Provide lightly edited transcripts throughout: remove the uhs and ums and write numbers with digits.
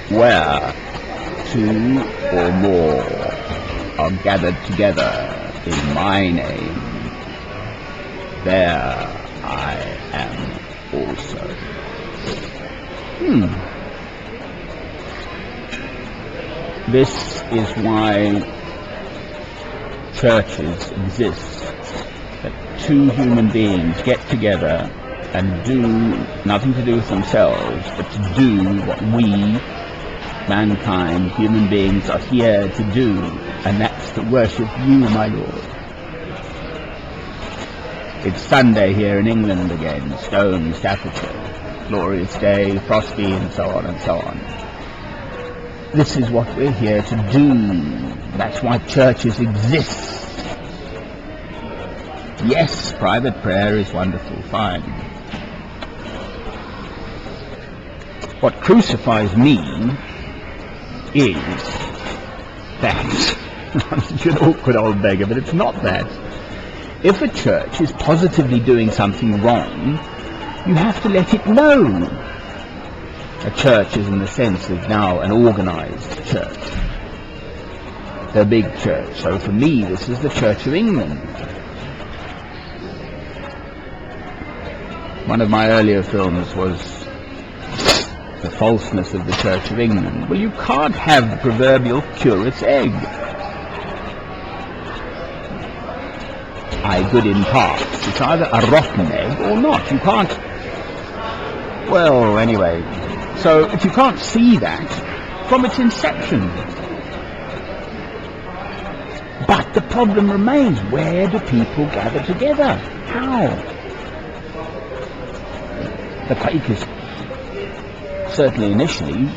Where two or more are gathered together in my name, there I am also. This is why churches exist, that two human beings get together and do nothing to do with themselves, but to do what we, mankind, human beings, are here to do, and that's to worship you, my Lord. It's Sunday here in England again, Stone, Staffordshire, glorious day, frosty, and so on and so on. This is what we're here to do. That's why churches exist. Yes, private prayer is wonderful, fine. What crucifies me is that, you're an awkward old beggar, but it's not that. If a church is positively doing something wrong, you have to let it know. A church is in the sense of now an organized church. The big church. So for me, this is the Church of England. One of my earlier films was The Falseness of the Church of England. Well, you can't have the proverbial curate's egg. Aye, good in parts. It's either a rotten egg or not. You can't... Well, anyway. So, if you can't see that from its inception. But the problem remains, where do people gather together? How? The Quakers, certainly initially,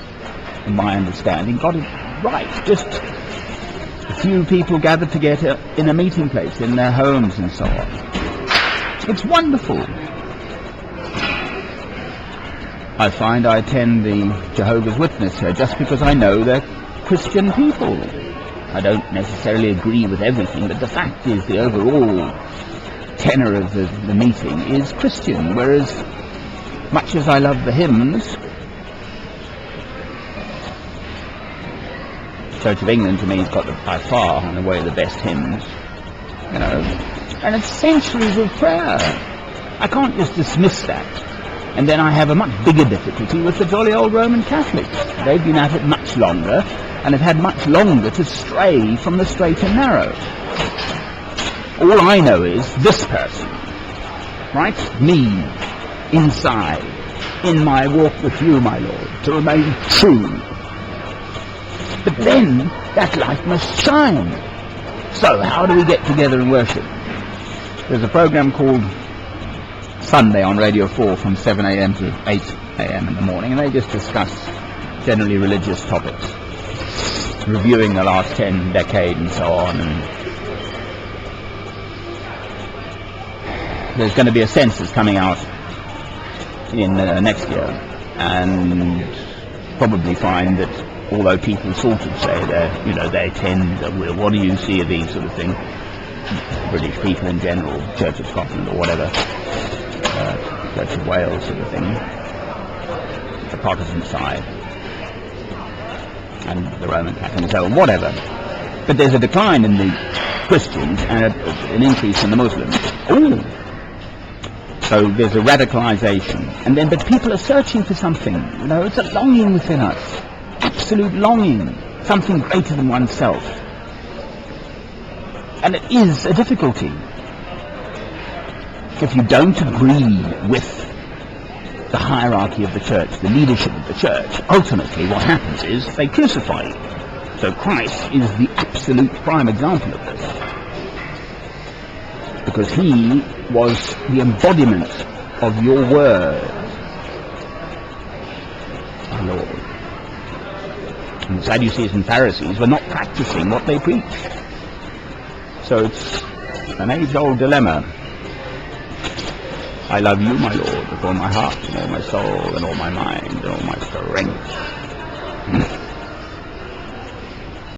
in my understanding, got it right. Just a few people gathered together in a meeting place, in their homes and so on. It's wonderful. I find I attend the Jehovah's Witness here just because I know they're Christian people. I don't necessarily agree with everything, but the fact is the overall tenor of the meeting is Christian, whereas much as I love the hymns, Church of England to me has got by far in a way the best hymns, you know, and it's centuries of prayer. I can't just dismiss that. And then I have a much bigger difficulty with the jolly old Roman Catholics. They've been at it much longer and have had much longer to stray from the straight and narrow. All I know is this person, right? Me, inside, in my walk with you, my Lord, to remain true. But then that light must shine. So how do we get together and worship? There's a program called Sunday on Radio 4 from 7 a.m. to 8 a.m. in the morning, and they just discuss generally religious topics, reviewing the last 10 decades and so on. And there's going to be a census coming out in next year, and probably find that although people sort of say they tend, what do you see of these sort of thing, British people in general, Church of Scotland or whatever, Church of Wales sort of thing, the Protestant side, and the Roman Catholic and so on, whatever. But there's a decline in the Christians and an increase in the Muslims. Ooh! So there's a radicalization. But people are searching for something, it's a longing within us. Absolute longing. Something greater than oneself. And it is a difficulty. If you don't agree with the hierarchy of the church, the leadership of the church, ultimately what happens is they crucify you. So Christ is the absolute prime example of this. Because he was the embodiment of your word, our Lord. And the Sadducees and Pharisees were not practicing what they preached. So it's an age-old dilemma. I love you, my Lord, with all my heart and all my soul and all my mind and all my strength.